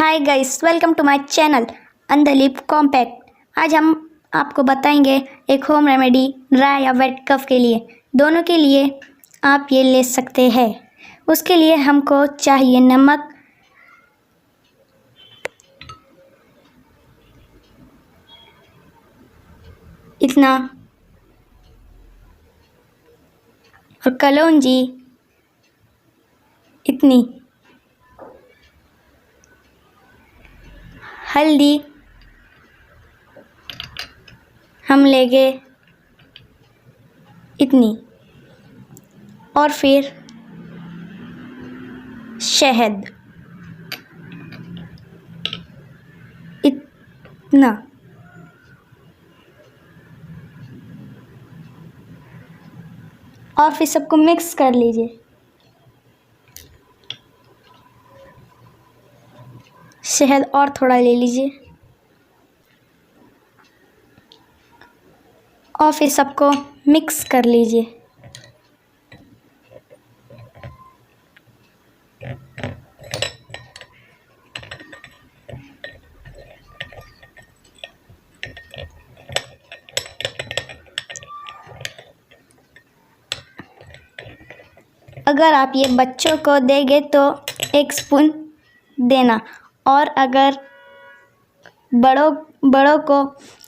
Hi guys, welcome to my channel Andleeb compact. आज हम आपको बताएंगे एक होम रेमेडी ड्राई या वेट कफ के लिए, दोनों के लिए आप ये ले सकते हैं। उसके लिए हमको चाहिए नमक, इतना, और कलौंजी इतनी, हल्दी हम लेंगे इतनी, और फिर शहद इतना, और फिर सबको मिक्स कर लीजिए। शहद और थोड़ा ले लीजिए और फिर सबको मिक्स कर लीजिए। अगर आप ये बच्चों को देंगे तो 1 स्पून देना, और अगर बड़ों को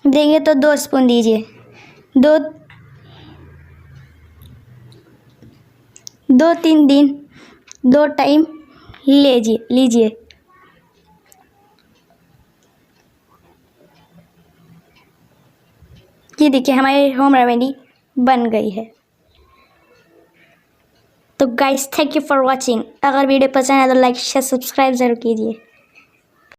देंगे तो 2 स्पून दीजिए। दो 3 दिन 2 टाइम लीजिए। ये देखिए, हमारी होम रेमेडी बन गई है। तो guys, thank you for watching. अगर वीडियो पसंद है तो लाइक शेयर सब्सक्राइब ज़रूर कीजिए।